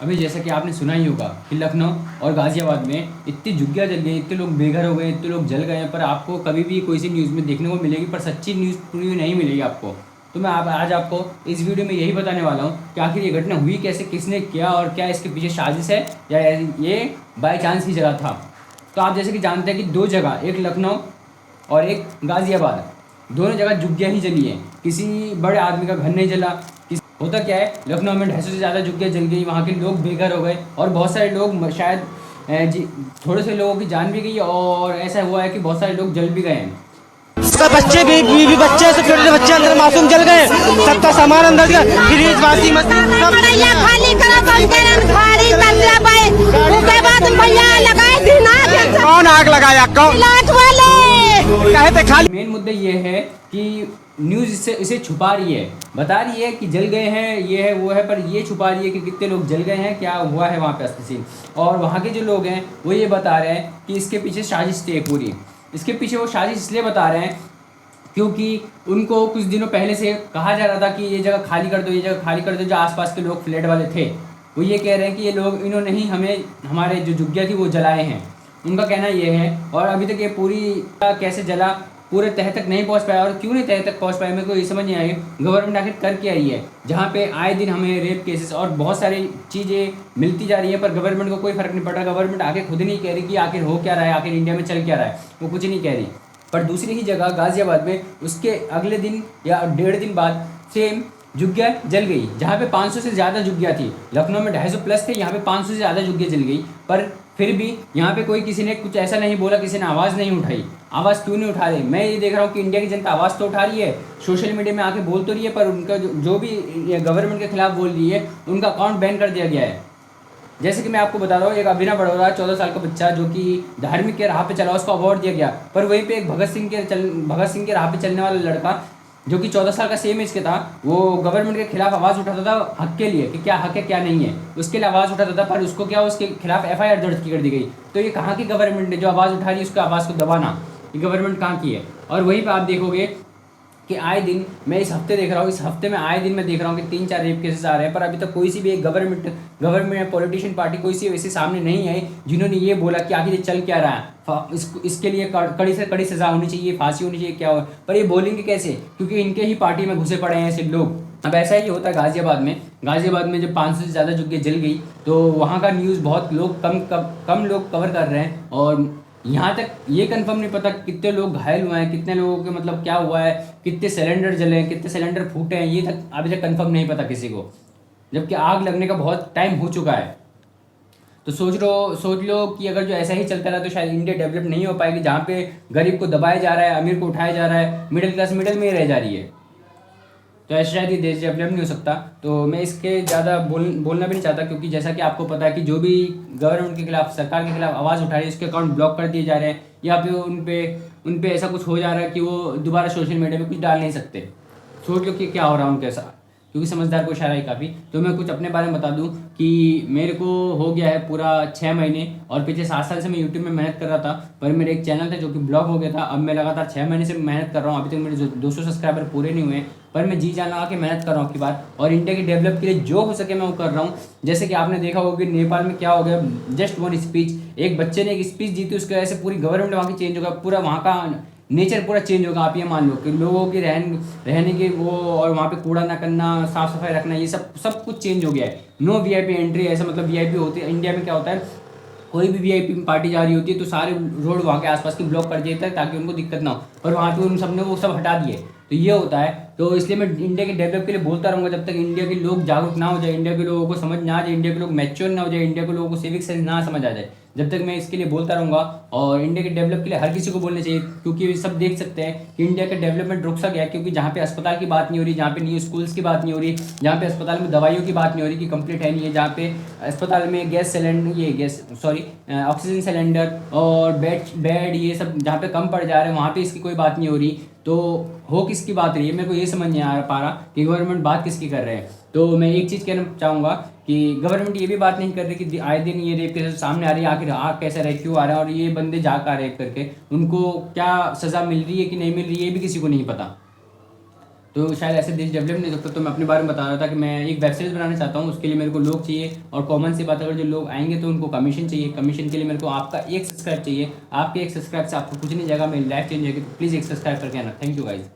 अभी जैसा कि आपने सुना ही होगा कि लखनऊ और गाज़ियाबाद में इतनी झुग्गियाँ जल गई, इतने लोग बेघर हो गए, इतने लोग जल गए हैं, पर आपको कभी भी कोई सी न्यूज़ में देखने को मिलेगी, पर सच्ची न्यूज़ पूरी नहीं मिलेगी आपको। तो मैं आज आपको इस वीडियो में यही बताने वाला हूँ कि आखिर ये घटना हुई कैसे, किसने किया और क्या इसके पीछे साजिश है या ये बाई चांस की जगह था। तो आप जैसे कि जानते हैं कि दो जगह, एक लखनऊ और एक गाज़ियाबाद, दोनों जगह झुग्गियाँ ही जली हैं। किसी बड़े आदमी का घर नहीं जला। होता क्या है, लखनऊ में 250 से ज़्यादा झुग्गियाँ जल गई, वहाँ के लोग बेघर हो गए और बहुत सारे लोग शायद थोड़े से लोगों की जान भी गई और ऐसा हुआ है कि बहुत सारे लोग जल भी गए हैं। उसका बच्चे भी बच्चे सब छोटे बच्चे अंदर मासूम जल गए, सबका सामान अंदर फ्रिज वाशिंग मशीन सब खाली करा भारी उसके बाद भैया लगाए थे ना। कौन आग लगाया, कौन लाट वाले कहे थे खाली। मेन मुद्दा ये है कि न्यूज़ इसे छुपा रही है, बता रही है कि जल गए हैं, ये है वो है, पर ये छुपा रही है कि कितने लोग जल गए हैं, क्या हुआ है वहाँ पे असली सीन। और वहाँ के जो लोग हैं वो ये बता रहे हैं कि इसके पीछे साजिश थी पूरी। इसके पीछे वो साजिश इसलिए बता रहे हैं क्योंकि उनको कुछ दिनों पहले से कहा जा रहा था कि ये जगह खाली कर दो, ये जगह खाली कर दो। जो आसपास के लोग फ्लैट वाले थे वो ये कह रहे हैं कि ये लोग, इन्होंने ही हमें, हमारे जो झुग्गियाँ थी वो जलाए हैं, उनका कहना ये है। और अभी तक ये पूरी कैसे जला, पूरे तह तक नहीं पहुंच पाया। और क्यों नहीं तह तक पहुंच पाया, मेरे को ये समझ नहीं आई। गवर्नमेंट आखिर कर क्या रही है, जहाँ पे आए दिन हमें रेप केसेस और बहुत सारी चीज़ें मिलती जा रही है, पर गवर्नमेंट को कोई फर्क नहीं पड़ रहा। गवर्नमेंट आके खुद नहीं कह रही कि आखिर हो क्या रहा है, आखिर इंडिया में चल क्या रहा है, वो कुछ नहीं कह रही। पर दूसरी ही जगह गाज़ियाबाद में उसके अगले दिन या 1.5 दिन बाद सेम झुग्गियाँ जल गई, जहाँ पे 500 से ज़्यादा झुग्गियाँ थी। लखनऊ में 250 प्लस थे, यहाँ पे 500 से ज़्यादा झुग्गियाँ जल गई। पर फिर भी यहाँ पे कोई, किसी ने कुछ ऐसा नहीं बोला, किसी ने आवाज़ नहीं उठाई। आवाज़ क्यों नहीं उठा रही? मैं ये देख रहा हूँ कि इंडिया की जनता आवाज़ तो उठा रही है, सोशल मीडिया में आके बोल तो रही है, पर उनका जो भी गवर्नमेंट के खिलाफ बोल रही है उनका अकाउंट बैन कर दिया गया है। जैसे कि मैं आपको बता रहा हूँ, एक अभिनव बड़ौदा 14 साल का बच्चा जो कि धार्मिक के राह पे चला, उसको अवार्ड दिया गया। पर वहीं पे एक भगत सिंह के राह पे चलने वाला लड़का जो कि 14 साल का सेम एज के था, वो गवर्नमेंट के खिलाफ आवाज़ उठाता था हक के लिए कि क्या हक है क्या नहीं है, उसके लिए आवाज़ उठाता था। पर उसको क्या, उसके खिलाफ FIR दर्ज कर दी गई। तो ये कहाँ की गवर्नमेंट है जो आवाज़ उठा रही है उसकी आवाज़ को दबाना? ये गवर्नमेंट कहाँ की है? और वहीं पर आप देखोगे कि आए दिन, मैं इस हफ्ते देख रहा हूँ, इस हफ्ते में आए दिन मैं देख रहा हूँ कि 3-4 रेप केसेस आ रहे हैं, पर अभी तक कोई सी भी एक गवर्नमेंट पॉलिटिशियन पार्टी कोई सी वैसे सामने नहीं आई जिन्होंने ये बोला कि आखिर ये चल क्या रहा है, इसके लिए कड़ी से कड़ी सज़ा होनी चाहिए, फांसी होनी चाहिए, क्या हो। पर ये बोलेंगे कैसे, क्योंकि इनके ही पार्टी में घुसे पड़े हैं ऐसे लोग। अब ऐसा ही होता है गाज़ियाबाद में जब 500 से ज़्यादा झुग्गियाँ जल गई तो वहाँ का न्यूज़ बहुत लोग कम लोग कवर कर रहे हैं। और यहाँ तक ये कंफर्म नहीं पता कितने लोग घायल हुए हैं, कितने लोगों के मतलब क्या हुआ है, कितने सिलेंडर जले हैं, कितने सिलेंडर फूटे हैं, ये तक अभी तक कंफर्म नहीं पता किसी को, जबकि आग लगने का बहुत टाइम हो चुका है। तो सोच लो कि अगर जो ऐसा ही चलता रहा तो शायद इंडिया डेवलप नहीं हो पाएगी, जहाँ पे गरीब को दबाया जा रहा है, अमीर को उठाया जा रहा है, मिडिल क्लास मिडिल में ही रह जा रही है। तो ऐसे शायद ये देश डेवलप नहीं हो सकता। तो मैं इसके ज़्यादा बोलना भी नहीं चाहता, क्योंकि जैसा कि आपको पता है कि जो भी गवर्नमेंट के खिलाफ, सरकार के खिलाफ आवाज़ उठा रही है उसके अकाउंट ब्लॉक कर दिए जा रहे हैं, या फिर उन पे ऐसा कुछ हो जा रहा है कि वो दोबारा सोशल मीडिया पे कुछ डाल नहीं सकते। सोच लो कि क्या हो रहा है उनके साथ, क्योंकि समझदार को इशारा है काफ़ी। तो मैं कुछ अपने बारे में बता दूं कि मेरे को हो गया है पूरा 6 महीने, और पिछले 7 साल से मैं यूट्यूब में मेहनत कर रहा था, पर मेरा एक चैनल था जो कि ब्लॉक हो गया था। अब मैं लगातार 6 महीने से मेहनत कर रहा हूँ, अभी तक मेरे 200 सब्सक्राइबर पूरे नहीं हुए, पर मैं जी जान लगा के मेहनत कर रहा हूँ की बार, और इंडिया के डेवलप के लिए जो हो सके मैं वो कर रहा हूँ। जैसे कि आपने देखा होगा कि नेपाल में क्या हो गया, जस्ट वन स्पीच, एक बच्चे ने एक स्पीच दी थी, उसकी वजह से पूरी गवर्नमेंट वहाँ की चेंज होगा, पूरा वहाँ का नेचर पूरा चेंज होगा। आप ये मान लो कि लोगों की रहने की वो, और वहाँ पे कूड़ा ना करना, साफ सफाई रखना, ये सब कुछ चेंज हो गया है। नो VIP एंट्री, ऐसा मतलब VIP होती है इंडिया में। क्या होता है, कोई भी VIP पार्टी जा रही होती है तो सारे रोड वहाँ के आसपास की ब्लॉक कर देता है ताकि उनको दिक्कत ना हो, और वहाँ पे उन सब ने वो सब हटा दिए। तो ये होता है। तो इसलिए मैं इंडिया के डेवलप के लिए बोलता रहूँगा, जब तक इंडिया के लोग जागरूक ना हो जाए, इंडिया के लोगों को समझ ना आ जाए, इंडिया के लोग मैच्योर ना हो जाए, इंडिया के लोगों को सिविक सेंस ना समझ आ जाए, जब तक मैं इसके लिए बोलता रहूँगा। और इंडिया के डेवलप के लिए हर किसी को बोलना चाहिए, क्योंकि सब देख सकते हैं कि इंडिया का डेवलपमेंट रुक सा गया, क्योंकि जहाँ पे अस्पताल की बात नहीं हो रही, जहाँ पे न्यू स्कूल्स की बात नहीं हो रही, जहाँ पे अस्पताल में दवाइयों की बात नहीं हो रही कि कंप्लीट है नहीं है, जहाँ पे अस्पताल में ऑक्सीजन सिलेंडर और बेड ये सब जहाँ पे कम पड़ जा रहे हैं, वहाँ पे इसकी कोई बात नहीं हो रही। तो हो किसकी बात रही है, मेरे को ये समझ नहीं आ पा रहा कि गवर्नमेंट बात किसकी कर रहे हैं। तो मैं एक चीज़ कहना चाहूँगा कि गवर्नमेंट ये भी बात नहीं कर रही कि आए दिन ये रेप केसेस सामने आ रही है, आखिर कैसे रहे, क्यों आ रहा है, और ये बंदे जा कर रेप करके उनको क्या सज़ा मिल रही है कि नहीं मिल रही है, ये भी किसी को नहीं पता। तो शायद ऐसे देश डेवलप नहीं होता। तो मैं अपने बारे में बता रहा था कि मैं एक वेब सीरीज बनाना चाहता हूँ, उसके लिए मेरे को लोग चाहिए। और कॉमन सी बात, अगर जो लोग आएंगे तो उनको कमीशन चाहिए। कमीशन के लिए मेरे को आपका एक सब्सक्राइब चाहिए। आपके एक सब्सक्राइब से आपको कुछ नहीं जाएगा, मेरी लाइफ चेंज होगी। तो प्लीज़ एक सब्सक्राइब करके आना। Thank you guys.